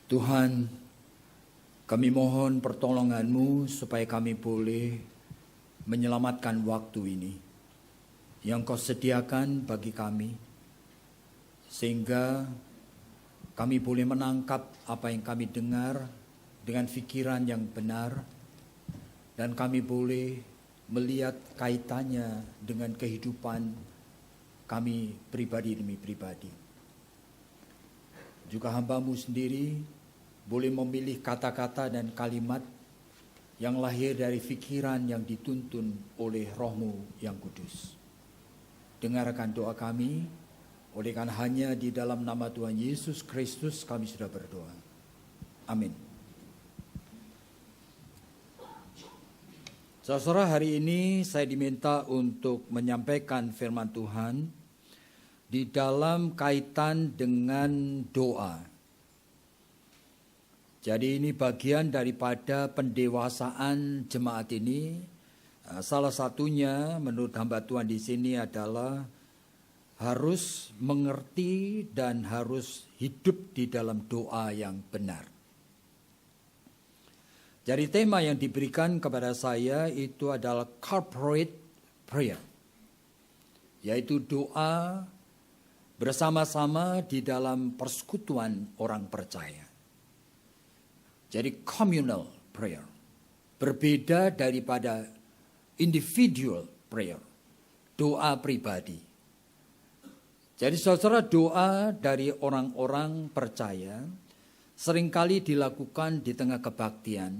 Tuhan, kami mohon pertolongan-Mu supaya kami boleh menyelamatkan waktu ini yang Kau sediakan bagi kami, sehingga kami boleh menangkap apa yang kami dengar dengan pikiran yang benar, dan kami boleh melihat kaitannya dengan kehidupan kami pribadi demi pribadi. Juga hamba-Mu sendiri boleh memilih kata-kata dan kalimat yang lahir dari pikiran yang dituntun oleh Roh-Mu yang kudus. Dengarkan doa kami, oleh karena hanya di dalam nama Tuhan Yesus Kristus kami sudah berdoa. Amin. Saudara, hari ini saya diminta untuk menyampaikan firman Tuhan di dalam kaitan dengan doa. Jadi ini bagian daripada pendewasaan jemaat ini. Salah satunya menurut hamba Tuhan di sini adalah harus mengerti dan harus hidup di dalam doa yang benar. Jadi tema yang diberikan kepada saya itu adalah corporate prayer, yaitu doa bersama-sama di dalam persekutuan orang percaya. Jadi communal prayer, berbeda daripada individual prayer, doa pribadi. Jadi saudara, doa dari orang-orang percaya seringkali dilakukan di tengah kebaktian,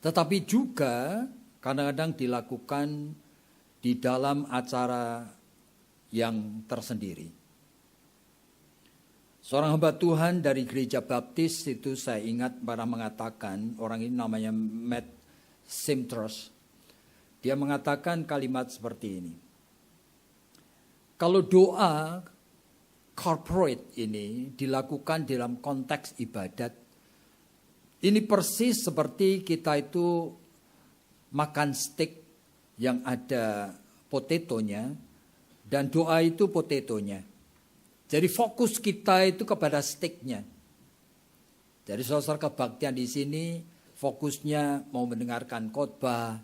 tetapi juga kadang-kadang dilakukan di dalam acara yang tersendiri. Seorang hamba Tuhan dari gereja baptis itu saya ingat pernah mengatakan, orang ini namanya Matt Simtrose. Dia mengatakan kalimat seperti ini. Kalau doa corporate ini dilakukan dalam konteks ibadat, ini persis seperti kita itu makan steak yang ada potatonya, dan doa itu potatonya. Jadi fokus kita itu kepada steaknya. Jadi saudara, kebaktian di sini fokusnya mau mendengarkan khotbah.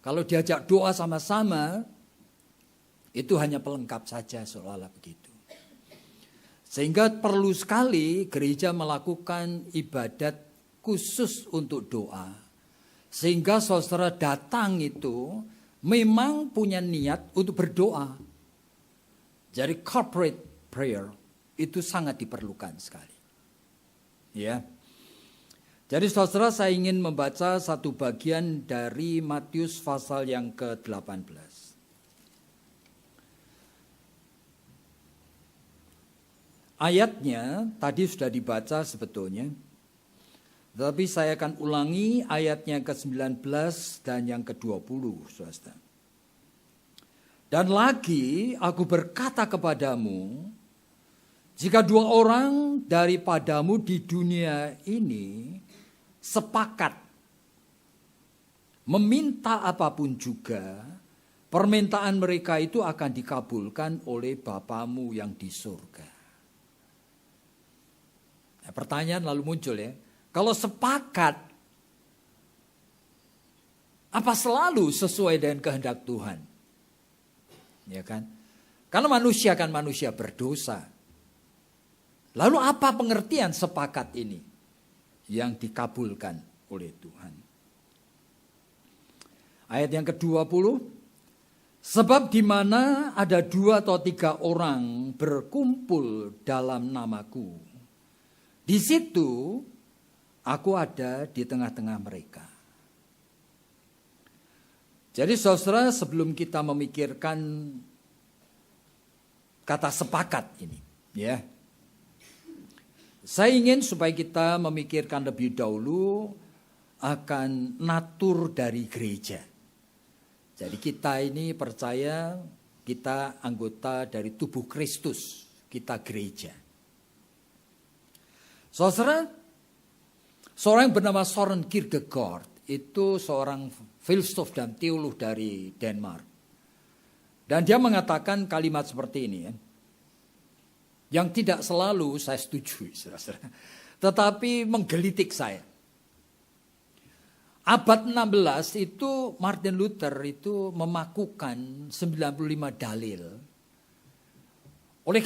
Kalau diajak doa sama-sama, itu hanya pelengkap saja seolah-olah begitu. Sehingga perlu sekali gereja melakukan ibadat khusus untuk doa. Sehingga saudara datang itu memang punya niat untuk berdoa. Jadi corporate prayer itu sangat diperlukan sekali. Ya. Jadi saudara, saya ingin membaca satu bagian dari Matius pasal yang ke-18. Ayatnya tadi sudah dibaca sebetulnya, tapi saya akan ulangi ayatnya ke-19 dan yang ke-20, saudara. Dan lagi aku berkata kepadamu, jika dua orang daripadamu di dunia ini sepakat meminta apapun juga, permintaan mereka itu akan dikabulkan oleh Bapamu yang di surga. Nah, pertanyaan lalu muncul ya, kalau sepakat, apa selalu sesuai dengan kehendak Tuhan? Ya kan? Karena manusia kan manusia berdosa. Lalu apa pengertian sepakat ini yang dikabulkan oleh Tuhan? Ayat yang ke-20. Sebab di mana ada 2 atau 3 orang berkumpul dalam namaku, di situ aku ada di tengah-tengah mereka. Jadi saudara, sebelum kita memikirkan kata sepakat ini, ya, saya ingin supaya kita memikirkan lebih dahulu akan natur dari gereja. Jadi kita ini percaya kita anggota dari tubuh Kristus, kita gereja. Saudara, seorang yang bernama Søren Kierkegaard itu seorang filsuf dan teolog dari Denmark. Dan dia mengatakan kalimat seperti ini ya, yang tidak selalu saya setuju, saudara. tetapi menggelitik saya. Abad 16 itu Martin Luther itu memakukan 95 dalil. Oleh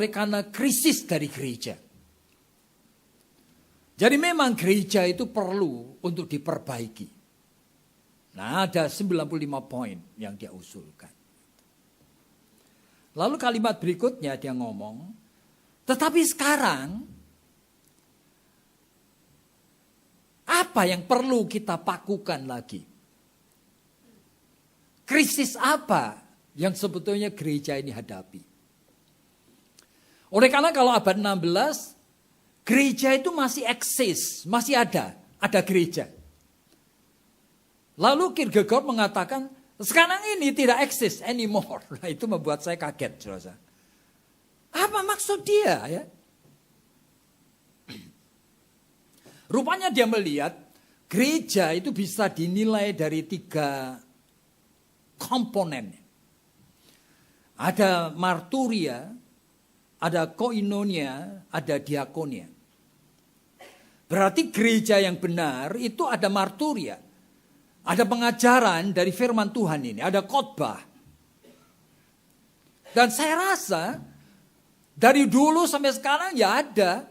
karena krisis dari gereja. Jadi memang gereja itu perlu untuk diperbaiki. Nah, ada 95 poin yang dia usulkan. Lalu kalimat berikutnya dia ngomong, tetapi sekarang apa yang perlu kita pakukan lagi? Krisis apa yang sebetulnya gereja ini hadapi? Oleh karena kalau abad 16, gereja itu masih eksis, masih ada gereja. Lalu Kierkegaard mengatakan, sekarang ini tidak eksis anymore. Nah, itu membuat saya kaget, saudara. Apa maksud dia ya? Rupanya dia melihat gereja itu bisa dinilai dari 3 komponen. Ada marturia, ada koinonia, ada diakonia. Berarti gereja yang benar itu ada marturia. Ada pengajaran dari firman Tuhan ini, ada khotbah. Dan saya rasa dari dulu sampai sekarang ya ada.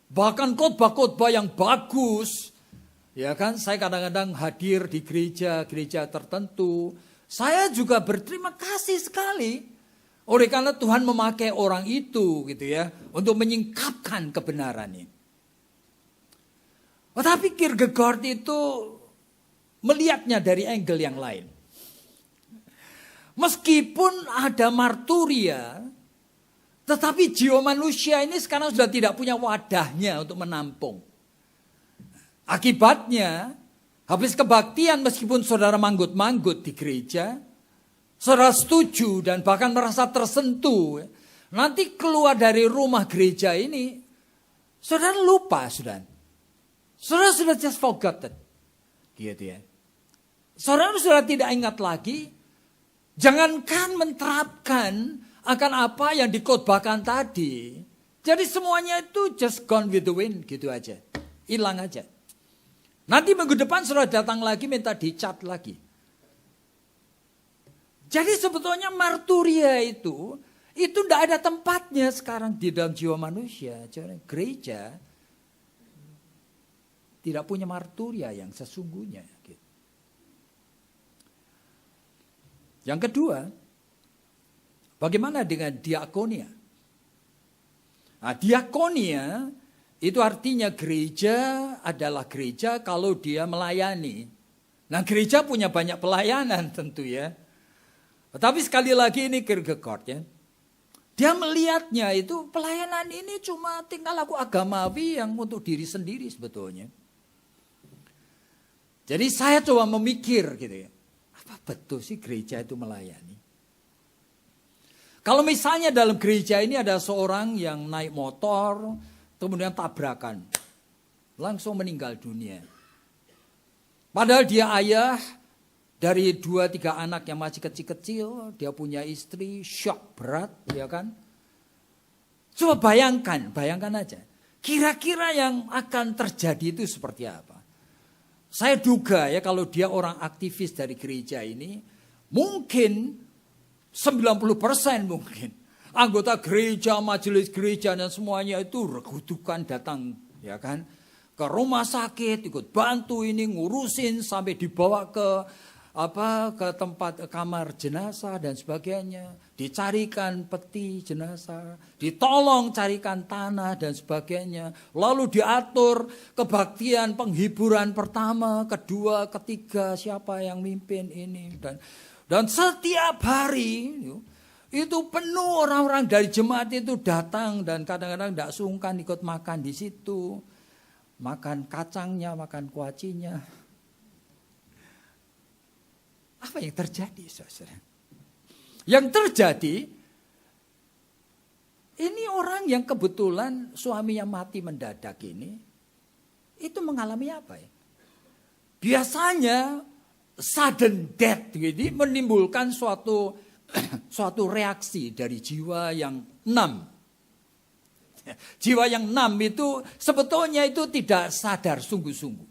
Bahkan khotbah-khotbah yang bagus. Ya kan, saya kadang-kadang hadir di gereja-gereja tertentu. Saya juga berterima kasih sekali. Oleh karena Tuhan memakai orang itu gitu ya, untuk menyingkapkan kebenaran ini. Tetapi Kierkegaard itu melihatnya dari angle yang lain. Meskipun ada marturia, tetapi jiwa manusia ini sekarang sudah tidak punya wadahnya untuk menampung. Akibatnya, habis kebaktian meskipun saudara manggut-manggut di gereja, saudara setuju dan bahkan merasa tersentuh. Nanti keluar dari rumah gereja ini, saudara lupa, saudara. Saudara sudah just forgotten. Gitu ya. Saudara sudah tidak ingat lagi. Jangankan menerapkan akan apa yang dikhotbahkan tadi. Jadi semuanya itu just gone with the wind gitu aja. Hilang aja. Nanti minggu depan saudara datang lagi minta dicat lagi. Jadi sebetulnya marturia itu tidak ada tempatnya sekarang di dalam jiwa manusia. Gereja tidak punya marturia yang sesungguhnya. Yang kedua, bagaimana dengan diakonia? Nah, diakonia itu artinya gereja adalah gereja kalau dia melayani. Nah, gereja punya banyak pelayanan tentu ya. Tapi sekali lagi ini Kierkegaard ya. Dia melihatnya itu pelayanan ini cuma tinggal laku agamawi yang untuk diri sendiri sebetulnya. Jadi saya coba memikir gitu ya. Apa betul sih gereja itu melayani? Kalau misalnya dalam gereja ini ada seorang yang naik motor, kemudian tabrakan. Langsung meninggal dunia. Padahal dia ayah dari 2-3 anak yang masih kecil-kecil. Dia punya istri, shock berat, ya kan? Coba bayangkan aja. Kira-kira yang akan terjadi itu seperti apa? Saya duga ya kalau dia orang aktivis dari gereja ini, mungkin 90% mungkin. Anggota gereja, majelis gereja dan semuanya itu regutukan datang ya kan. Ke rumah sakit, ikut bantu ini, ngurusin sampai dibawa ke tempat kamar jenazah dan sebagainya. Dicarikan peti jenazah, ditolong carikan tanah dan sebagainya. Lalu diatur kebaktian penghiburan pertama, kedua, ketiga, siapa yang mimpin ini. Dan setiap hari itu penuh orang-orang dari jemaat itu datang dan kadang-kadang tidak sungkan ikut makan di situ. Makan kacangnya, makan kuacinya. Apa yang terjadi, saudara? Yang terjadi, ini orang yang kebetulan suaminya mati mendadak ini, itu mengalami apa ya? Biasanya sudden death gitu, menimbulkan suatu reaksi dari jiwa yang enam. Jiwa yang 6 itu sebetulnya itu tidak sadar sungguh-sungguh.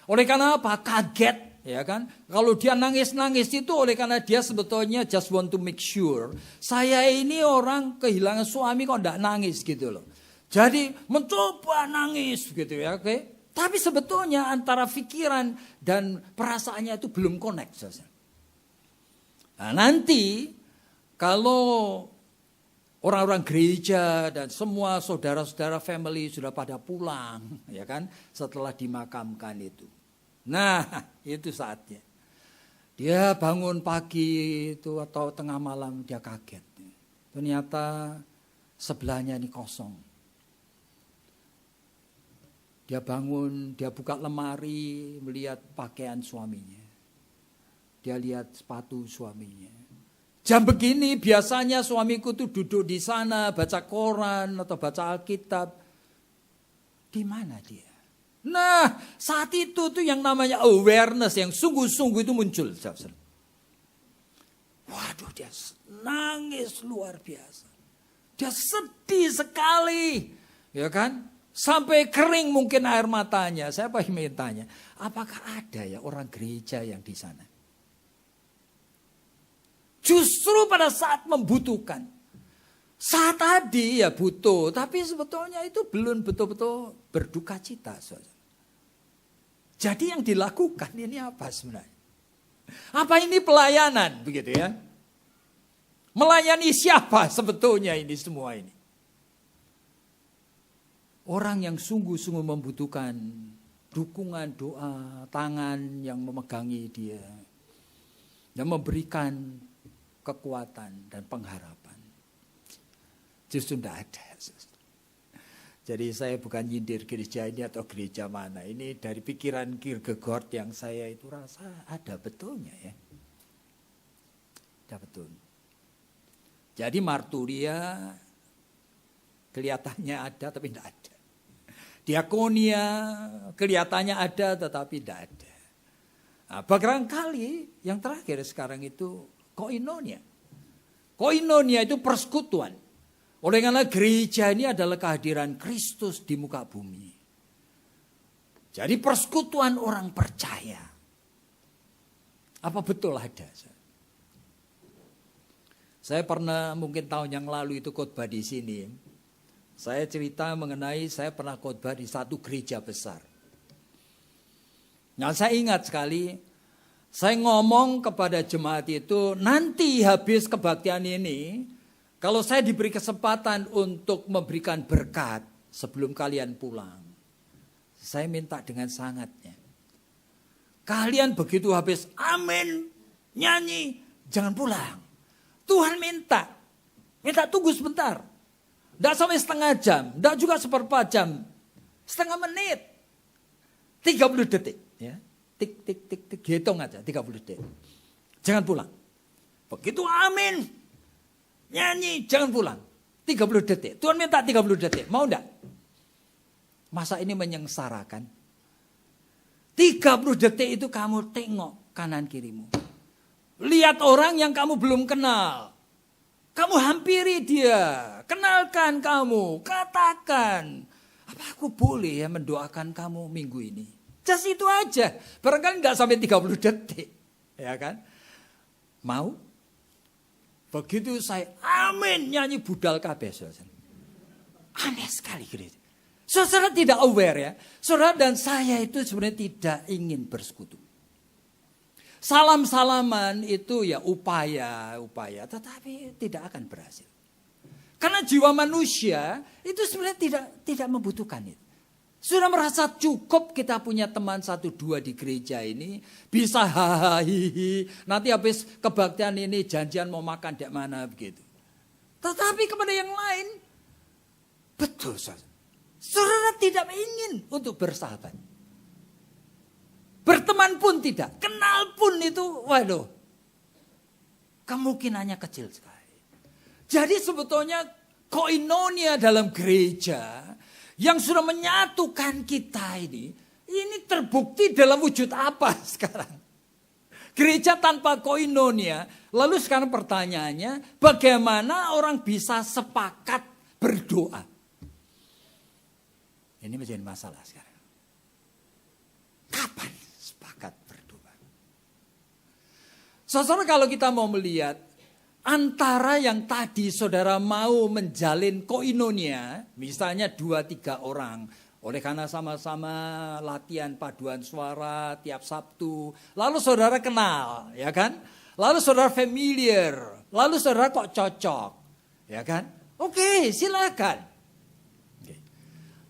Oleh karena apa? Kaget, ya kan? Kalau dia nangis-nangis itu oleh karena dia sebetulnya just want to make sure. Saya ini orang kehilangan suami kok enggak nangis gitu loh. Jadi mencoba nangis gitu ya, oke? Tapi sebetulnya antara pikiran dan perasaannya itu belum connect. Nah, nanti kalau orang-orang gereja dan semua saudara-saudara family sudah pada pulang, ya kan, setelah dimakamkan itu. Nah, itu saatnya. Dia bangun pagi itu atau tengah malam dia kaget. Ternyata sebelahnya ini kosong. Dia bangun, dia buka lemari, melihat pakaian suaminya. Dia lihat sepatu suaminya. Jam begini biasanya suamiku tuh duduk di sana, baca koran atau baca Alkitab. Di mana dia? Nah, saat itu tuh yang namanya awareness, yang sungguh-sungguh itu muncul. Waduh, dia nangis luar biasa. Dia sedih sekali. Ya kan? Sampai kering mungkin air matanya. Saya ingin tanya, apakah ada ya orang gereja yang di sana? Justru pada saat membutuhkan. Saat tadi ya butuh, tapi sebetulnya itu belum betul-betul berduka cita. Jadi yang dilakukan ini apa sebenarnya? Apa ini pelayanan begitu ya? Melayani siapa sebetulnya ini semua ini? Orang yang sungguh-sungguh membutuhkan dukungan doa, tangan yang memegangi dia. Dan memberikan kekuatan dan pengharapan. Justru tidak ada. Jadi saya bukan nyindir gereja ini atau gereja mana. Ini dari pikiran Kierkegaard yang saya itu rasa ada betulnya ya. Ada betul. Jadi marturia kelihatannya ada tapi tidak ada. Diakonia kelihatannya ada tetapi tidak ada. Nah, barangkali yang terakhir sekarang itu koinonia. Koinonia itu persekutuan. Oleh karena gereja ini adalah kehadiran Kristus di muka bumi. Jadi persekutuan orang percaya. Apa betul ada? Saya pernah mungkin tahun yang lalu itu khotbah di sini. Saya cerita mengenai saya pernah khotbah di satu gereja besar. Nah, saya ingat sekali, saya ngomong kepada jemaat itu, nanti habis kebaktian ini, kalau saya diberi kesempatan untuk memberikan berkat sebelum kalian pulang, saya minta dengan sangatnya. Kalian begitu habis amin, nyanyi, jangan pulang. Tuhan minta tunggu sebentar. Tidak sampai setengah jam, tidak juga seperempat jam, setengah menit, 30 detik. Ya. Tik, tik, tik, tik, hitung aja 30 detik. Jangan pulang. Begitu amin, nyanyi, jangan pulang. 30 detik, Tuhan minta 30 detik, mau enggak? Masa ini menyengsarakan? 30 detik itu kamu tengok kanan kirimu. Lihat orang yang kamu belum kenal. Kamu hampiri dia, kenalkan kamu, katakan, apa aku boleh ya mendoakan kamu minggu ini? Just itu aja, barangkali nggak sampai 30 detik, ya kan? Mau? Begitu saya amin nyanyi budal kabeh, saudara. Aneh sekali gereja. Saudara tidak aware ya, saudara dan saya itu sebenarnya tidak ingin bersekutu. Salam-salaman itu ya upaya, tetapi tidak akan berhasil. Karena jiwa manusia itu sebenarnya tidak membutuhkan itu. Sudah merasa cukup kita punya teman 1-2 di gereja ini, bisa hahihi, nanti habis kebaktian ini janjian mau makan di mana begitu. Tetapi kepada yang lain, betul saudara tidak ingin untuk bersahabat. Berteman pun tidak, kenal pun itu, waduh, kemungkinannya kecil sekali. Jadi sebetulnya koinonia dalam gereja yang sudah menyatukan kita ini terbukti dalam wujud apa sekarang? Gereja tanpa koinonia, lalu sekarang pertanyaannya, bagaimana orang bisa sepakat berdoa? Ini menjadi masalah sekarang. Kapan sepakat berdoa? Saudara, kalau kita mau melihat antara yang tadi saudara mau menjalin koinonia, misalnya 2-3 orang, oleh karena sama-sama latihan paduan suara tiap Sabtu, lalu saudara kenal, ya kan? Lalu saudara familiar, lalu saudara kok cocok, ya kan? Oke, silakan.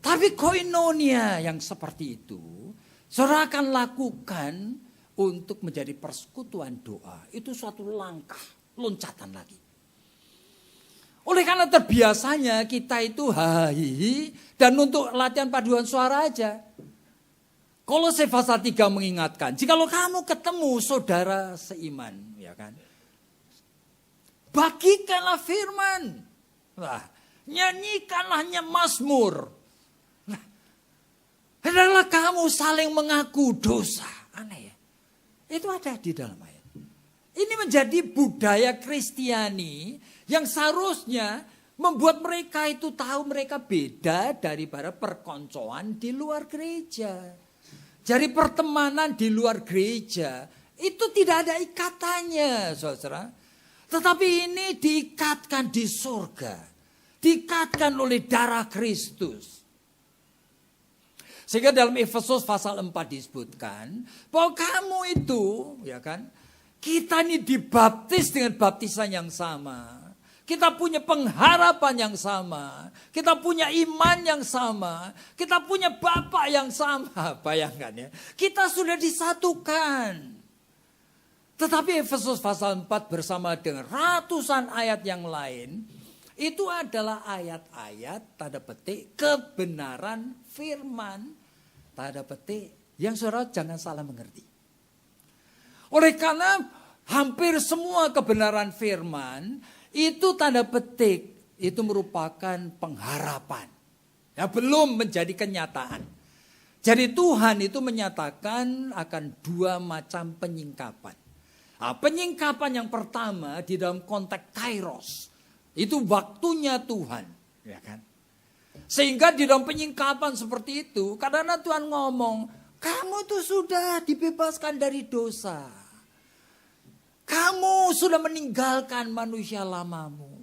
Tapi koinonia yang seperti itu, saudara akan lakukan untuk menjadi persekutuan doa. Itu suatu langkah, loncatan lagi. Oleh karena terbiasanya kita itu hahihi dan untuk latihan paduan suara aja. Kolose pasal 3 mengingatkan, jikalau kamu ketemu saudara seiman, ya kan? Bagikanlah firman. Nah, nyanyikanlah mazmur. Adalah kamu saling mengaku dosa. Aneh ya. Itu ada di dalam ayat. Ini menjadi budaya Kristiani yang seharusnya membuat mereka itu tahu mereka beda daripada perkoncoan di luar gereja. Jadi pertemanan di luar gereja itu tidak ada ikatannya, saudara. Tetapi ini diikatkan di surga. Diikatkan oleh darah Kristus. Sehingga dalam Efesus pasal 4 disebutkan bahwa kamu itu, ya kan, kita ini dibaptis dengan baptisan yang sama. Kita punya pengharapan yang sama. Kita punya iman yang sama. Kita punya Bapa yang sama. Bayangkan ya, kita sudah disatukan. Tetapi Efesus pasal 4 bersama dengan ratusan ayat yang lain, itu adalah ayat-ayat tanda petik kebenaran firman. Tanda petik yang saudara jangan salah mengerti. Oleh karena hampir semua kebenaran firman itu tanda petik itu merupakan pengharapan. Ya, belum menjadi kenyataan. Jadi Tuhan itu menyatakan akan 2 macam penyingkapan. Nah, penyingkapan yang pertama di dalam konteks kairos. Itu waktunya Tuhan. Ya kan? Sehingga di dalam penyingkapan seperti itu, kadang-kadang Tuhan ngomong, kamu tuh sudah dibebaskan dari dosa. Kamu sudah meninggalkan manusia lamamu.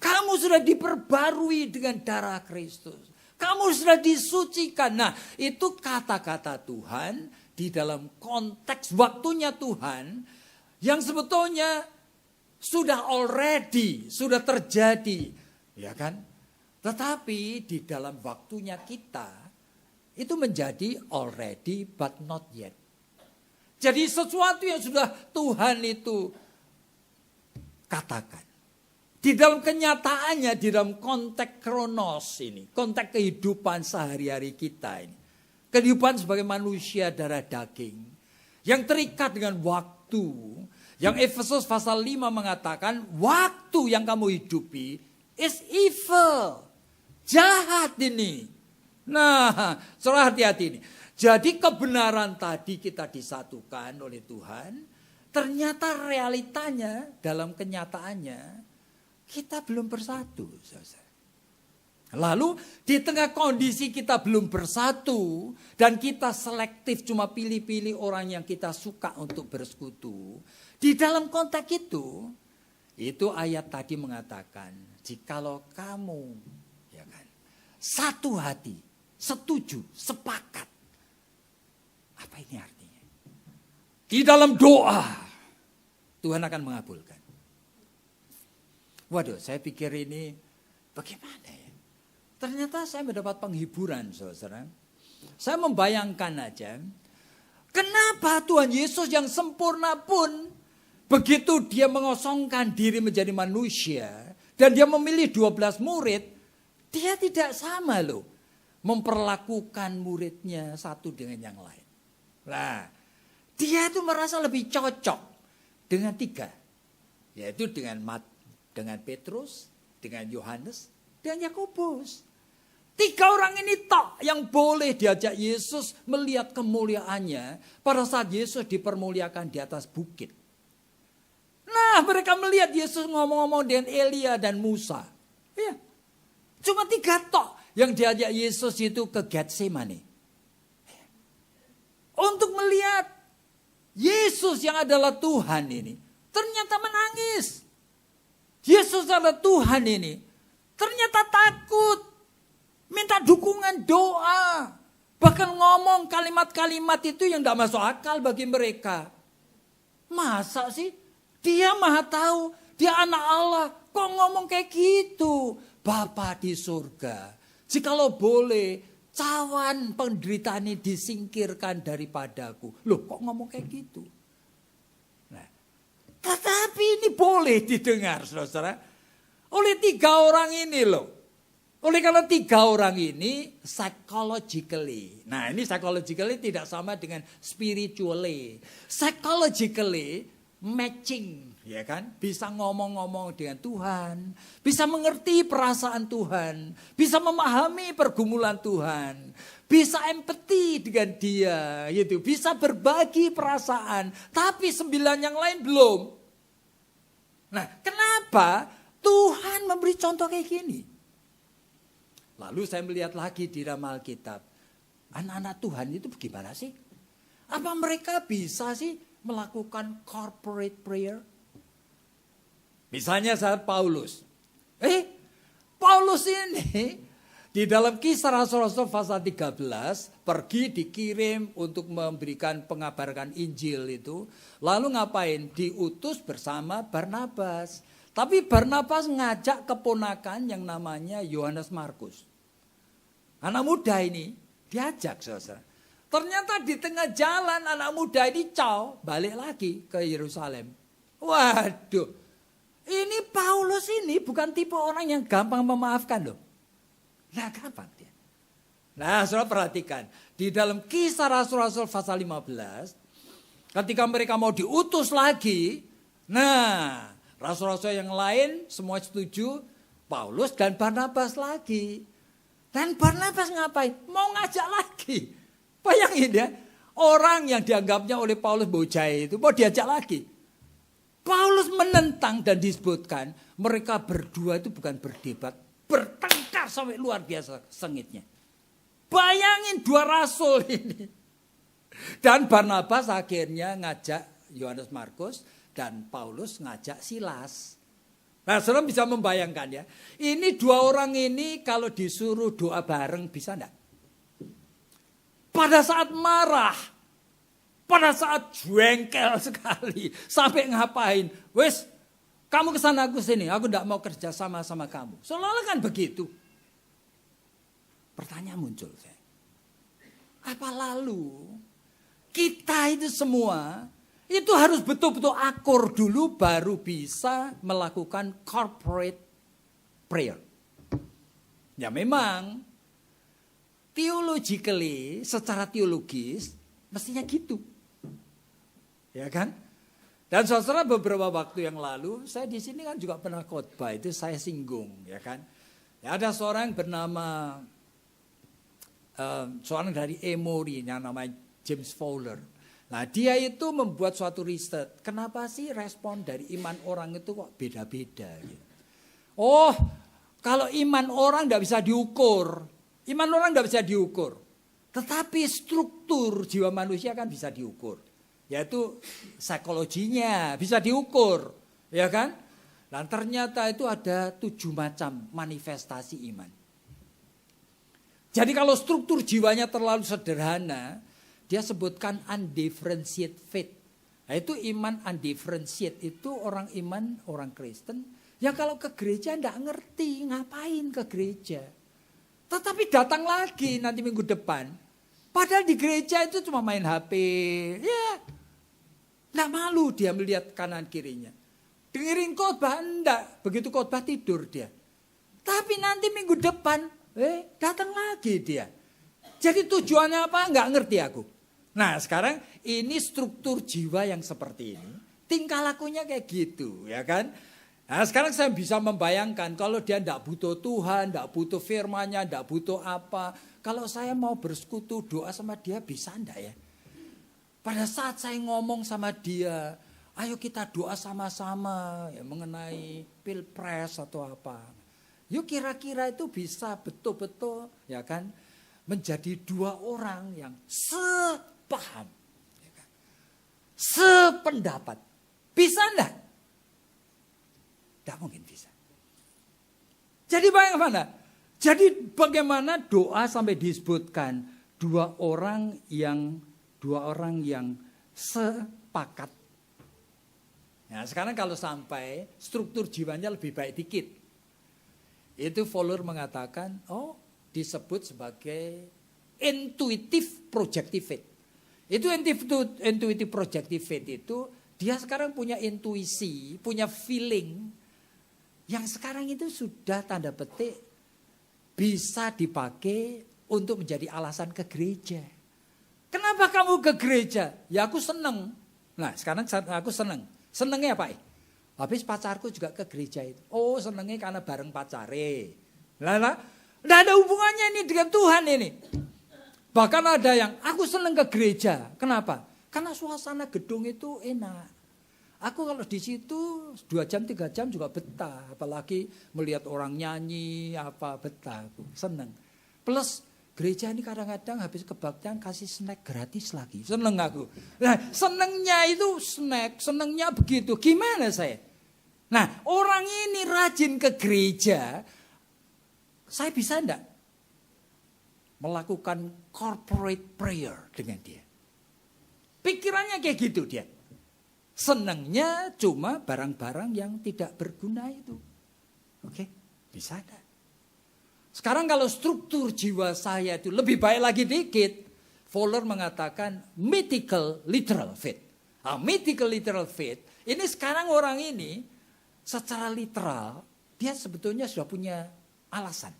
Kamu sudah diperbarui dengan darah Kristus. Kamu sudah disucikan. Nah, itu kata-kata Tuhan di dalam konteks waktunya Tuhan yang sebetulnya sudah already, sudah terjadi. Ya kan? Tetapi di dalam waktunya kita itu menjadi already but not yet. Jadi sesuatu yang sudah Tuhan itu katakan. Di dalam kenyataannya, di dalam konteks kronos ini, konteks kehidupan sehari-hari kita ini. Kehidupan sebagai manusia darah daging yang terikat dengan waktu. Yang Efesus pasal 5 mengatakan waktu yang kamu hidupi is evil. Jahat ini. Nah, saudara hati-hati ini. Jadi kebenaran tadi kita disatukan oleh Tuhan. Ternyata realitanya dalam kenyataannya kita belum bersatu. Lalu di tengah kondisi kita belum bersatu. Dan kita selektif cuma pilih-pilih orang yang kita suka untuk bersekutu. Di dalam konteks itu ayat tadi mengatakan. Jikalau kamu satu hati, setuju, sepakat. Apa ini artinya? Di dalam doa, Tuhan akan mengabulkan. Waduh, saya pikir ini bagaimana ya? Ternyata saya mendapat penghiburan, saudara. Saya membayangkan aja, kenapa Tuhan Yesus yang sempurna pun, begitu dia mengosongkan diri menjadi manusia, dan dia memilih 12 murid, dia tidak sama loh memperlakukan muridnya satu dengan yang lain. Nah, dia itu merasa lebih cocok dengan 3. Yaitu dengan Petrus, dengan Yohanes, dan Yakobus. 3 orang ini tok yang boleh diajak Yesus melihat kemuliaannya pada saat Yesus dipermuliakan di atas bukit. Nah, mereka melihat Yesus ngomong-ngomong dengan Elia dan Musa. Ya. Cuma 3 tok yang diajak Yesus itu ke Getsemani. Untuk melihat Yesus yang adalah Tuhan ini ternyata menangis. Yesus adalah Tuhan ini ternyata takut. Minta dukungan doa. Bahkan ngomong kalimat-kalimat itu yang tidak masuk akal bagi mereka. Masa sih? Dia maha tahu. Dia anak Allah. Kok ngomong kayak gitu? Bapa di surga. Jikalau boleh, cawan penderitaan ini disingkirkan daripadaku. Loh, kok ngomong kayak gitu? Nah, tetapi ini boleh didengar, saudara. Oleh 3 orang ini loh. Oleh karena 3 orang ini psychologically. Nah, ini psychologically tidak sama dengan spiritually. Psychologically matching, ya kan? Bisa ngomong-ngomong dengan Tuhan, bisa mengerti perasaan Tuhan, bisa memahami pergumulan Tuhan, bisa empati dengan dia, gitu. Bisa berbagi perasaan, tapi 9 yang lain belum. Nah, kenapa Tuhan memberi contoh kayak gini? Lalu saya melihat lagi di dalam Alkitab, anak-anak Tuhan itu bagaimana sih? Apa mereka bisa sih melakukan corporate prayer? Misalnya saat Paulus. Paulus ini di dalam Kisah Rasul-Rasul pasal 13 pergi dikirim untuk memberikan pengabaran Injil itu. Lalu ngapain? Diutus bersama Barnabas. Tapi Barnabas ngajak keponakan yang namanya Yohanes Markus. Anak muda ini diajak, saudara. Ternyata di tengah jalan anak muda ini balik lagi ke Yerusalem. Waduh, ini Paulus ini bukan tipe orang yang gampang memaafkan loh. Nah, gampang dia. Nah, saudara perhatikan. Di dalam Kisah Rasul-Rasul pasal 15, ketika mereka mau diutus lagi, nah, rasul-rasul yang lain semua setuju, Paulus dan Barnabas lagi. Dan Barnabas ngapain? Mau ngajak lagi. Bayangin ya, orang yang dianggapnya oleh Paulus bojai itu mau diajak lagi. Paulus menentang dan disebutkan mereka berdua itu bukan berdebat, bertengkar sampai luar biasa sengitnya. Bayangin 2 rasul ini. Dan Barnabas akhirnya ngajak Yohanes Markus dan Paulus ngajak Silas. Nah, saudara bisa membayangkan ya. Ini 2 orang ini kalau disuruh doa bareng bisa enggak? Pada saat marah, pada saat jengkel sekali, sampai ngapain? Wes, kamu kesana aku sini, aku enggak mau kerja sama kamu. Seolah-olah kan begitu. Pertanyaan muncul saya. Apa lalu kita itu semua itu harus betul-betul akur dulu baru bisa melakukan corporate prayer. Ya memang theologically, secara teologis mestinya gitu. Ya kan? Dan saudara beberapa waktu yang lalu saya di sini kan juga pernah khotbah, itu saya singgung, ya kan? Ya, ada seorang bernama seorang dari Emory yang namanya James Fowler. Nah, dia itu membuat suatu riset. Kenapa sih respon dari iman orang itu kok beda-beda? Gitu. Oh, kalau iman orang tidak bisa diukur. Iman orang tidak bisa diukur. Tetapi struktur jiwa manusia kan bisa diukur. Yaitu psikologinya bisa diukur. Ya kan? Dan ternyata itu ada 7 macam manifestasi iman. Jadi kalau struktur jiwanya terlalu sederhana, dia sebutkan undifferentiated faith. Nah, itu iman undifferentiated, itu orang iman, orang Kristen. Ya kalau ke gereja enggak ngerti, ngapain ke gereja. Tetapi datang lagi nanti minggu depan. Padahal di gereja itu cuma main HP. Ya, enggak malu dia melihat kanan kirinya. Dengerin khotbah enggak, begitu khotbah tidur dia. Tapi nanti minggu depan, datang lagi dia. Jadi tujuannya apa? Enggak ngerti aku. Nah, sekarang ini struktur jiwa yang seperti ini. Tingkah lakunya kayak gitu, ya kan? Nah, sekarang saya bisa membayangkan kalau dia enggak butuh Tuhan, enggak butuh firman-Nya, enggak butuh apa. Kalau saya mau bersekutu doa sama dia bisa enggak ya? Pada saat saya ngomong sama dia, ayo kita doa sama-sama ya, mengenai pilpres atau apa. Yuk kira-kira itu bisa betul-betul ya kan menjadi dua orang yang sepaham, ya kan? Sependapat. Bisa enggak? Tidak mungkin bisa. Jadi bagaimana? Jadi bagaimana doa sampai disebutkan dua orang yang sepakat. Nah, sekarang kalau sampai struktur jiwanya lebih baik dikit. Itu Fowler mengatakan, disebut sebagai intuitive projective faith. Itu intuitive projective faith itu, dia sekarang punya intuisi, punya feeling, yang sekarang itu sudah tanda petik bisa dipakai untuk menjadi alasan ke gereja. Kenapa kamu ke gereja? Ya aku seneng. Nah sekarang aku seneng. Senengnya apa? Habis pacarku juga ke gereja itu. Oh senengnya karena bareng pacare. Nah, tidak ada hubungannya ini dengan Tuhan ini. Bahkan ada yang aku seneng ke gereja. Kenapa? Karena suasana gedung itu enak. Aku kalau di situ 2 jam 3 jam juga betah. Apalagi melihat orang nyanyi betah. Aku seneng. Plus gereja ini kadang-kadang habis kebaktian kasih snack gratis lagi. Seneng aku. Nah senengnya itu snack. Senengnya begitu. Gimana saya? Nah orang ini rajin ke gereja. Saya bisa enggak melakukan corporate prayer dengan dia? Pikirannya kayak gitu dia. Senangnya cuma barang-barang yang tidak berguna itu. Oke, bisa enggak? Sekarang kalau struktur jiwa saya itu lebih baik lagi dikit. Fowler mengatakan mythical literal faith. Mythical literal faith. Ini sekarang orang ini secara literal dia sebetulnya sudah punya alasan.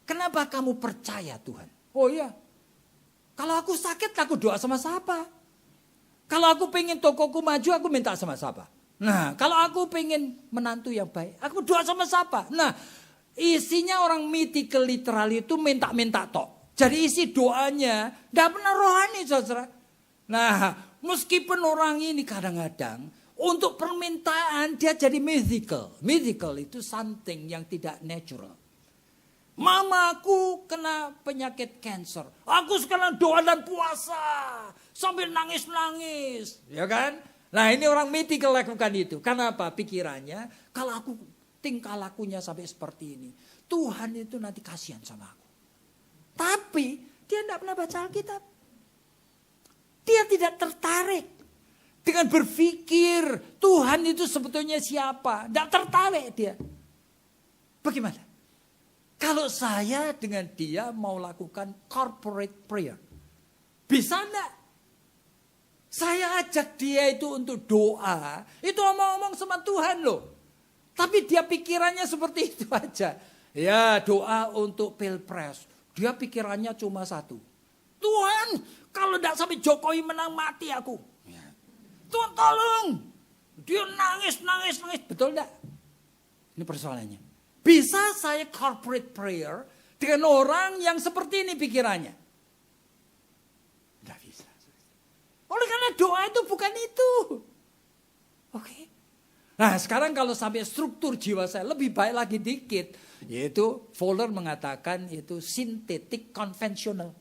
Kenapa kamu percaya Tuhan? Oh iya, kalau aku sakit aku doa sama siapa? Kalau aku pengen tokoku maju aku minta sama siapa? Nah kalau aku pengen menantu yang baik aku doa sama siapa? Nah isinya orang mythical literal itu minta-minta tok. Jadi isi doanya tidak pernah rohani saudara. Nah meskipun orang ini kadang-kadang untuk permintaan dia jadi mythical. Mythical itu something yang tidak natural. Mamaku kena penyakit cancer. Aku sekarang doa dan puasa. Sambil nangis-nangis. Ya kan? Nah ini orang mythical lakukan itu. Kenapa? Pikirannya. Kalau aku tingkah lakunya sampai seperti ini. Tuhan itu nanti kasihan sama aku. Tapi dia tidak pernah baca Alkitab. Dia tidak tertarik. Dengan berpikir Tuhan itu sebetulnya siapa. Tidak tertarik dia. Bagaimana? Kalau saya dengan dia mau lakukan corporate prayer. Bisa enggak? Saya ajak dia itu untuk doa. Itu omong-omong sama Tuhan loh. Tapi dia pikirannya seperti itu aja. Ya doa untuk pilpres. Dia pikirannya cuma satu. Tuhan kalau enggak sampai Jokowi menang mati aku. Tuhan tolong. Dia nangis. Betul enggak? Ini persoalannya. Bisa saya corporate prayer dengan orang yang seperti ini pikirannya? Tidak bisa. Oleh karena doa itu bukan itu. Oke. Nah sekarang kalau sampai struktur jiwa saya lebih baik lagi dikit. Yaitu Fowler mengatakan itu sintetik konvensional.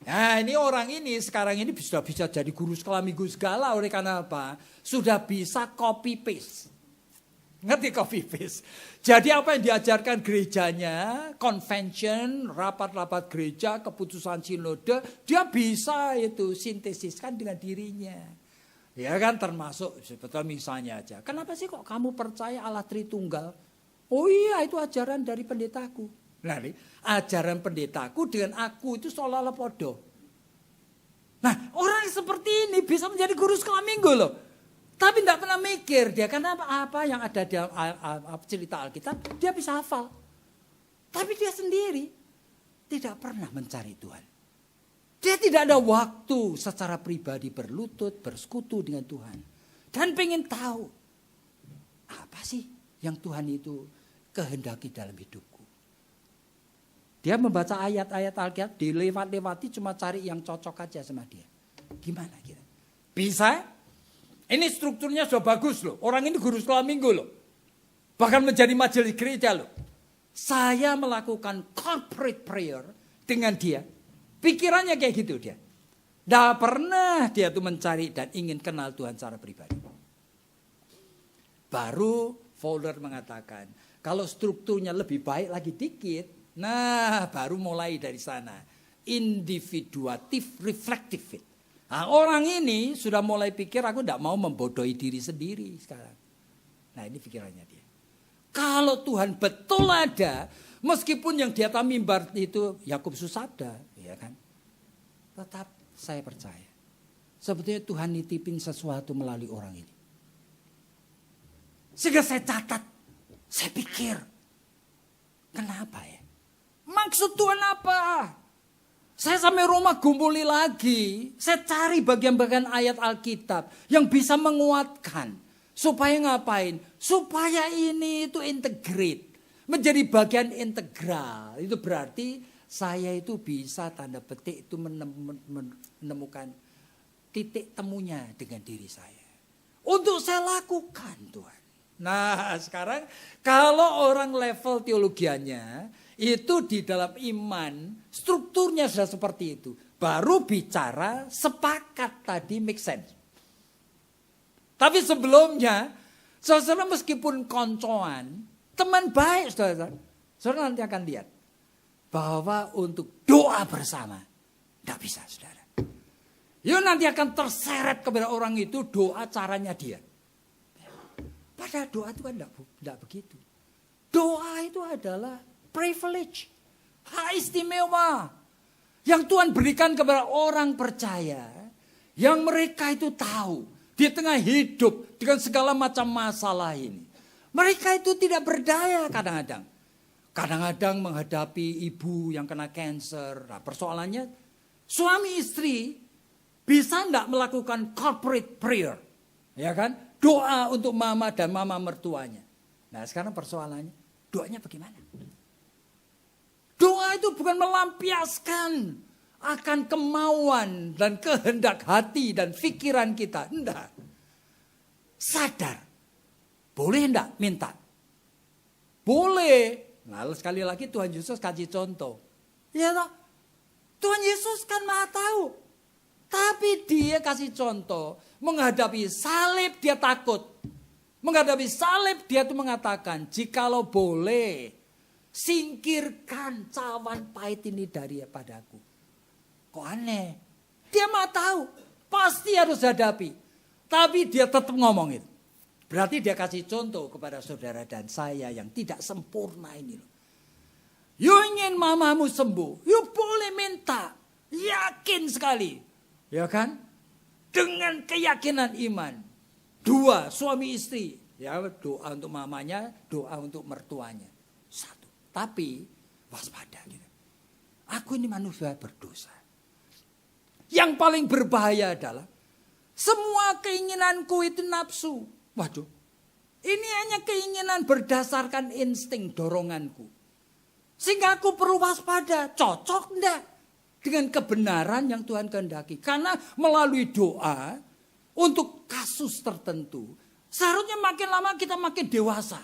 Nah ini orang ini sekarang ini sudah bisa jadi guru sekolah minggu segala. Oleh karena apa? Sudah bisa copy paste. Ngerti copy paste. Jadi apa yang diajarkan gerejanya, convention, rapat-rapat gereja, keputusan sinode, dia bisa itu sintesiskan dengan dirinya. Ya kan termasuk sebetulnya misalnya aja. Kenapa sih kok kamu percaya Allah Tritunggal? Oh iya itu ajaran dari pendetaku. Nah nih, ajaran pendetaku dengan aku itu seolah-olah podo. Nah orang seperti ini bisa menjadi guru sekolah minggu loh. Tapi tidak pernah mikir dia karena apa yang ada di cerita Alkitab dia bisa hafal. Tapi dia sendiri tidak pernah mencari Tuhan. Dia tidak ada waktu secara pribadi berlutut, bersekutu dengan Tuhan. Dan pengen tahu apa sih yang Tuhan itu kehendaki dalam hidupku. Dia membaca ayat-ayat Alkitab dilewat-lewati cuma cari yang cocok aja sama dia. Gimana kira? Bisa? Ini strukturnya sudah bagus loh. Orang ini guru sekolah minggu loh. Bahkan menjadi majelis gereja loh. saya melakukan corporate prayer dengan dia. Pikirannya kayak gitu dia. Tidak pernah dia tuh mencari dan ingin kenal Tuhan secara pribadi. Baru Fowler mengatakan, kalau strukturnya lebih baik lagi dikit, nah baru mulai dari sana. Individuatif, reflective. Nah, orang ini sudah mulai pikir aku tidak mau membodohi diri sendiri sekarang. Nah ini pikirannya dia. Kalau Tuhan betul ada, meskipun yang di atas mimbar itu Yakub Susada, ya kan? Tetap saya percaya. Sebetulnya Tuhan nitipin sesuatu melalui orang ini. Sehingga saya catat, saya pikir, kenapa ya? Maksud Tuhan apa? Saya sampai rumah gumpuli lagi, saya cari bagian-bagian ayat Alkitab yang bisa menguatkan. Supaya ngapain? Supaya ini itu integrate. Menjadi bagian integral. Itu berarti saya itu bisa tanda petik itu menemukan titik temunya dengan diri saya. Untuk saya lakukan Tuhan. Nah sekarang kalau orang level teologianya itu di dalam iman strukturnya sudah seperti itu. Baru bicara sepakat tadi make sense. Tapi sebelumnya, saudara meskipun koncoan, teman baik saudara nanti akan lihat. Bahwa untuk doa bersama, tidak bisa saudara. Yuk nanti akan terseret kepada orang itu doa caranya dia. Padahal doa itu kan tidak begitu. Doa itu adalah privilege, hak istimewa. Yang Tuhan berikan kepada orang percaya, yang mereka itu tahu. Di tengah hidup dengan segala macam masalah ini. Mereka itu tidak berdaya kadang-kadang. Kadang-kadang menghadapi ibu yang kena cancer. Nah, persoalannya suami istri bisa enggak melakukan corporate prayer. Ya kan? Doa untuk mama dan mama mertuanya. Nah sekarang persoalannya doanya bagaimana? Doa itu bukan melampiaskan akan kemauan dan kehendak hati dan pikiran kita. Enggak. Sadar. Boleh enggak minta? Boleh. Nah sekali lagi Tuhan Yesus kasih contoh. Ya toh? Tuhan Yesus kan maha tahu. Tapi dia kasih contoh. Menghadapi salib dia takut. Menghadapi salib dia tuh mengatakan. Jikalau boleh. Singkirkan cawan pahit ini daripada-Ku. Kok aneh? Dia mah tahu. Pasti harus hadapi. Tapi dia tetap ngomong itu. Berarti dia kasih contoh kepada saudara dan saya yang tidak sempurna ini. You ingin mamamu sembuh. You boleh minta. Yakin sekali. Ya kan? Dengan keyakinan iman. Dua, suami istri. Ya, doa untuk mamanya, doa untuk mertuanya. Satu. Tapi waspada gitu. Aku ini manusia berdosa. Yang paling berbahaya adalah semua keinginanku itu nafsu. Waduh, ini hanya keinginan berdasarkan insting doronganku. Sehingga aku perlu waspada, cocok enggak dengan kebenaran yang Tuhan kehendaki. Karena melalui doa untuk kasus tertentu, seharusnya makin lama kita makin dewasa.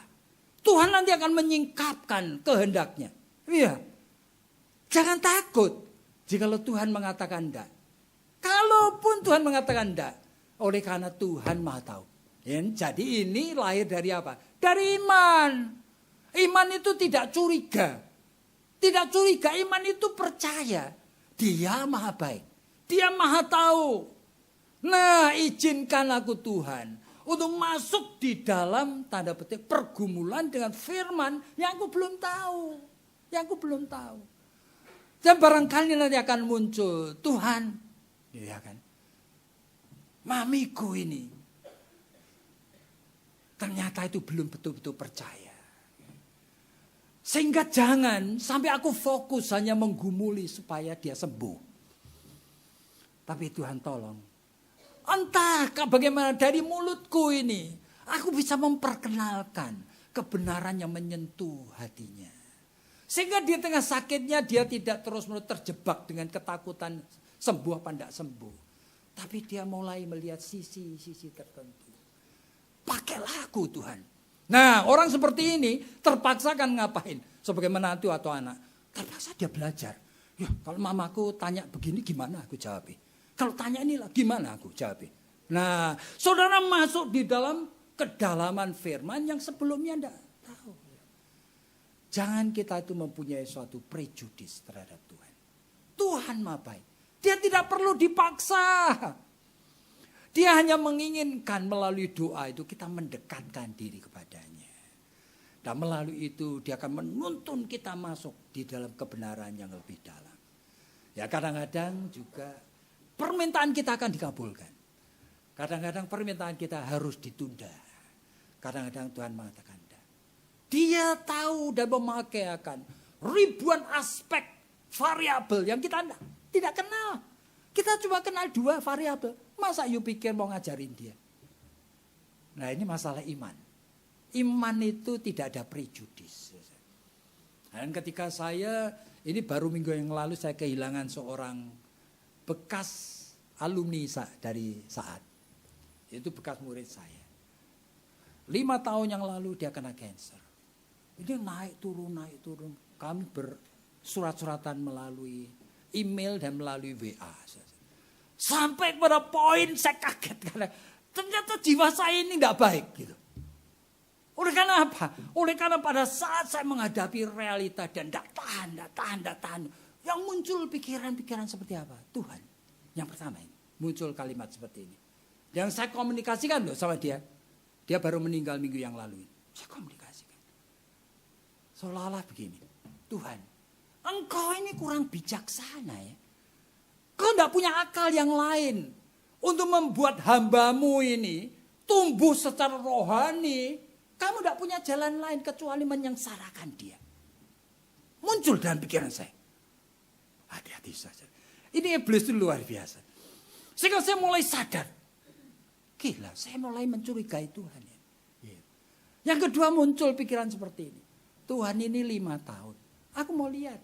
Tuhan nanti akan menyingkapkan kehendaknya. Iya, jangan takut jika Tuhan mengatakan enggak. Kalaupun Tuhan mengatakan enggak, oleh karena Tuhan maha tahu. Jadi ini lahir dari apa? Dari iman. Iman itu tidak curiga. Tidak curiga, iman itu percaya. Dia maha baik. Dia maha tahu. Nah izinkan aku Tuhan untuk masuk di dalam tanda petik pergumulan dengan firman yang aku belum tahu. Yang aku belum tahu. Dan barangkali nanti akan muncul Tuhan. Ya kan? Mamiku ini ternyata itu belum betul-betul percaya. Sehingga jangan sampai aku fokus hanya menggumuli supaya dia sembuh. Tapi Tuhan tolong. Entah bagaimana dari mulutku ini aku bisa memperkenalkan kebenaran yang menyentuh hatinya. Sehingga di tengah sakitnya dia tidak terus-menerus terjebak dengan ketakutan sembuh apa tidak sembuh. Tapi dia mulai melihat sisi-sisi tertentu. Pakailah aku Tuhan. Nah, orang seperti ini terpaksa kan ngapain? Sebagai menantu atau anak. Terpaksa dia belajar. Ya, kalau mamaku tanya begini gimana aku jawab. Kalau tanya inilah gimana aku jawab. Nah, saudara masuk di dalam kedalaman firman yang sebelumnya enggak tahu. Jangan kita itu mempunyai suatu prejudis terhadap Tuhan. Tuhan maha baik. Dia tidak perlu dipaksa. Dia hanya menginginkan melalui doa itu kita mendekatkan diri kepadanya. Dan melalui itu dia akan menuntun kita masuk di dalam kebenaran yang lebih dalam. Ya kadang-kadang juga permintaan kita akan dikabulkan. Kadang-kadang permintaan kita harus ditunda. Kadang-kadang Tuhan mengatakan tidak. Dia tahu dan memakai akan ribuan aspek variabel yang kita tidak kenal. Kita cuma kenal 2 variabel. Masa you pikir mau ngajarin dia? Nah ini masalah iman. Iman itu tidak ada prejudis. Dan ketika ini baru minggu yang lalu saya kehilangan seorang bekas alumni dari Saat. Itu bekas murid saya. 5 tahun yang lalu dia kena cancer. Ini naik turun. Kami bersurat-suratan melalui email dan melalui WA. Sampai pada poin saya kaget karena ternyata jiwa saya ini tidak baik gitu. Oleh karena apa? Oleh karena pada saat saya menghadapi realita dan tidak tahan. Yang muncul pikiran-pikiran seperti apa? Tuhan. Yang pertama ini muncul kalimat seperti ini. Yang saya komunikasikan loh sama dia. Dia baru meninggal minggu yang lalu. Saya komunikasikan. Seolah-olah begini. Tuhan, Engkau ini kurang bijaksana ya. Kau tidak punya akal yang lain untuk membuat hambamu ini tumbuh secara rohani. Kamu tidak punya jalan lain kecuali menyengsarakan dia. Muncul dalam pikiran saya. Hati-hati saja. Ini iblis itu luar biasa. Sehingga saya mulai sadar. Gila, saya mulai mencurigai Tuhan. Yang kedua muncul pikiran seperti ini. Tuhan ini 5 tahun. Aku mau lihat.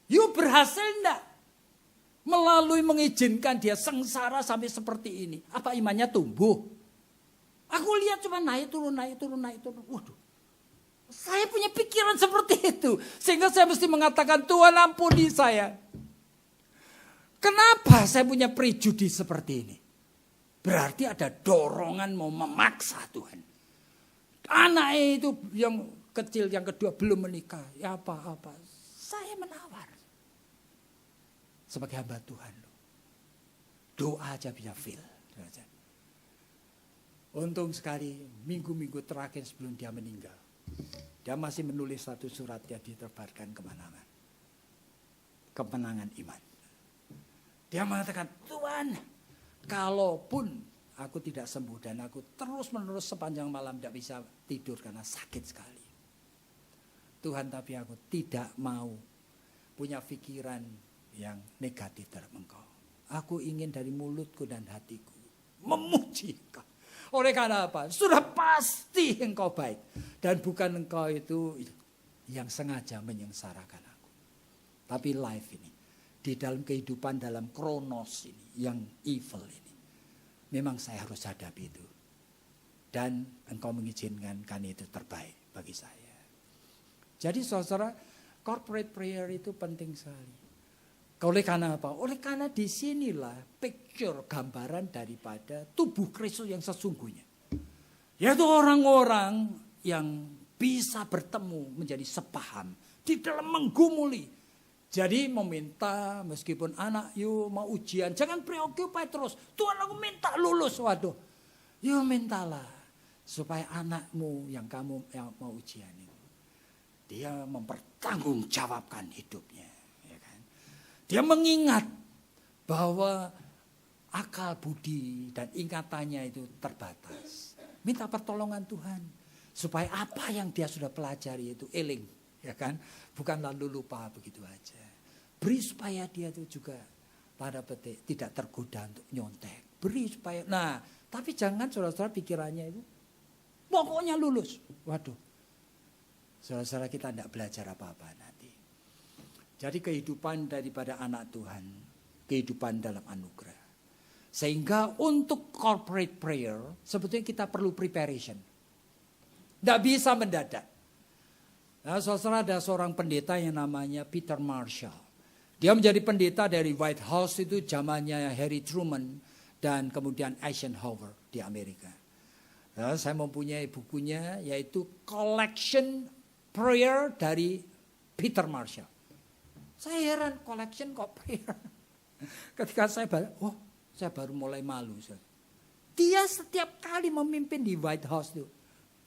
You berhasil enggak? Melalui mengizinkan dia sengsara sampai seperti ini. Apa imannya tumbuh? Aku lihat cuma naik turun. Waduh. Saya punya pikiran seperti itu. Sehingga saya mesti mengatakan Tuhan ampuni saya. Kenapa saya punya prejudis seperti ini? Berarti ada dorongan mau memaksa Tuhan. Anak itu yang kecil yang kedua belum menikah. Ya apa-apa. Saya menawar. Sebagai hamba Tuhan. Doa aja bisa feel. Untung sekali minggu-minggu terakhir sebelum dia meninggal. Dia masih menulis satu surat yang ditebarkan kemana-mana. Kemenangan iman. Dia mengatakan, Tuhan, kalaupun aku tidak sembuh dan aku terus-menerus sepanjang malam tidak bisa tidur karena sakit sekali. Tuhan, tapi aku tidak mau punya pikiran yang negatif terhadap Engkau. Aku ingin dari mulutku dan hatiku memuji Engkau. Oleh karena apa? Sudah pasti Engkau baik. Dan bukan Engkau itu yang sengaja menyengsarakan aku. Tapi life ini. Di dalam kehidupan dalam kronos ini. Yang evil ini. Memang saya harus hadapi itu. Dan Engkau mengizinkan itu terbaik bagi saya. Jadi saudara, corporate prayer itu penting sekali. Oleh karena apa? Oleh karena disinilah picture, gambaran daripada tubuh Kristus yang sesungguhnya. Yaitu orang-orang yang bisa bertemu menjadi sepaham. Di dalam menggumuli. Jadi meminta meskipun anak you mau ujian. Jangan preoccupy terus. Tuhan aku minta lulus. Waduh. You mintalah. Supaya anakmu yang kamu yang mau ujian itu. Dia mempertanggungjawabkan hidupnya. Dia mengingat bahwa akal budi dan ingatannya itu terbatas. Minta pertolongan Tuhan. Supaya apa yang dia sudah pelajari itu eling. Ya kan? Bukan lalu lupa begitu aja. Beri supaya dia itu juga pada petik tidak tergoda untuk nyontek. Beri supaya, nah tapi jangan saudara-saudara pikirannya itu. Pokoknya lulus. Waduh. Saudara-saudara kita tidak belajar apa-apa nanti. Jadi kehidupan daripada anak Tuhan, kehidupan dalam anugerah. Sehingga untuk corporate prayer, sebetulnya kita perlu preparation. Tidak bisa mendadak. Nah, saudara, ada seorang pendeta yang namanya Peter Marshall. Dia menjadi pendeta dari White House itu zamannya Harry Truman dan kemudian Eisenhower di Amerika. Nah, saya mempunyai bukunya yaitu Collection Prayer dari Peter Marshall. Saya heran, collection kok prayer. Ketika saya baru mulai malu. Dia setiap kali memimpin di White House itu,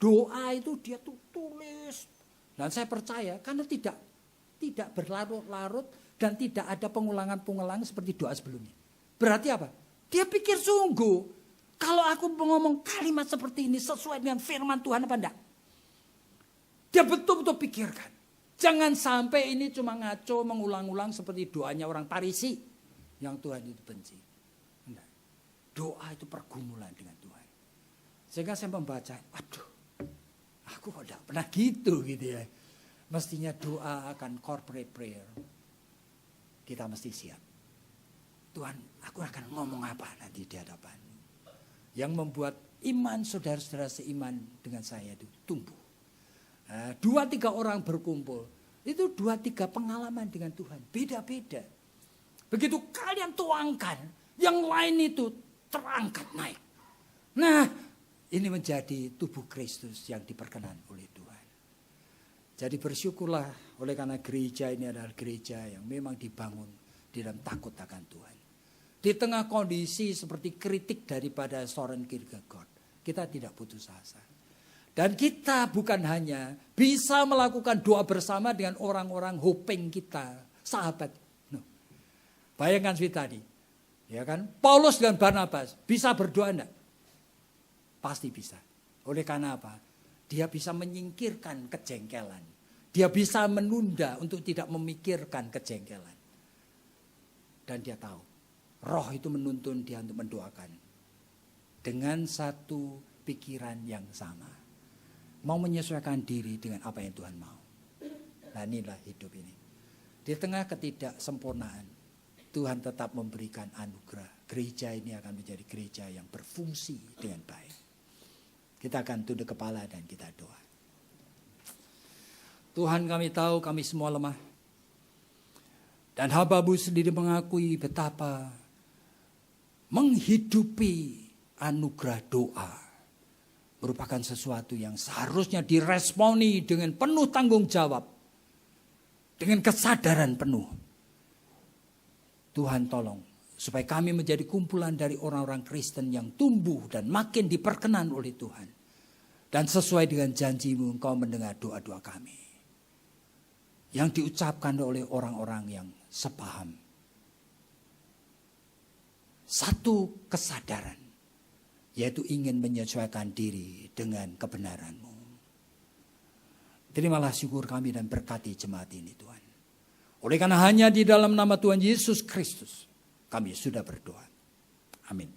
doa itu dia tulis. Dan saya percaya karena tidak berlarut-larut dan tidak ada pengulangan-pengulangan seperti doa sebelumnya. Berarti apa? Dia pikir sungguh, kalau aku ngomong kalimat seperti ini sesuai dengan firman Tuhan apa enggak? Dia betul-betul pikirkan. Jangan sampai ini cuma ngaco, mengulang-ulang seperti doanya orang Parisi yang Tuhan itu benci. Enggak. Doa itu pergumulan dengan Tuhan. Sehingga saya membaca, waduh, aku kok enggak pernah gitu ya. Mestinya doa akan corporate prayer. Kita mesti siap. Tuhan, aku akan ngomong apa nanti di hadapan. Yang membuat iman saudara-saudara seiman dengan saya itu tumbuh. 2-3 orang berkumpul, itu 2-3 pengalaman dengan Tuhan, beda-beda. Begitu kalian tuangkan, yang lain itu terangkat naik. Nah, ini menjadi tubuh Kristus yang diperkenan oleh Tuhan. Jadi bersyukurlah oleh karena gereja ini adalah gereja yang memang dibangun di dalam takut akan Tuhan. Di tengah kondisi seperti kritik daripada Soren Kierkegaard, kita tidak putus asa. Dan kita bukan hanya bisa melakukan doa bersama dengan orang-orang hoping kita, sahabat. No. Bayangkan seperti tadi. Ya kan? Paulus dan Barnabas bisa berdoa enggak? Pasti bisa. Oleh karena apa? Dia bisa menyingkirkan kejengkelan. Dia bisa menunda untuk tidak memikirkan kejengkelan. Dan dia tahu, roh itu menuntun dia untuk mendoakan. Dengan satu pikiran yang sama. Mau menyesuaikan diri dengan apa yang Tuhan mau. Nah, inilah hidup ini. Di tengah ketidaksempurnaan, Tuhan tetap memberikan anugerah. Gereja ini akan menjadi gereja yang berfungsi dengan baik. Kita akan tunduk kepala dan kita doa. Tuhan, kami tahu kami semua lemah. Dan hamba-Mu sendiri mengakui betapa menghidupi anugerah doa merupakan sesuatu yang seharusnya diresponi dengan penuh tanggung jawab. Dengan kesadaran penuh. Tuhan tolong. Supaya kami menjadi kumpulan dari orang-orang Kristen yang tumbuh dan makin diperkenan oleh Tuhan. Dan sesuai dengan janji-Mu, Engkau mendengar doa-doa kami. Yang diucapkan oleh orang-orang yang sepaham. Satu kesadaran. Yaitu ingin menyesuaikan diri dengan kebenaran-Mu. Terimalah syukur kami dan berkati jemaat ini Tuhan. Oleh karena hanya di dalam nama Tuhan Yesus Kristus kami sudah berdoa. Amin.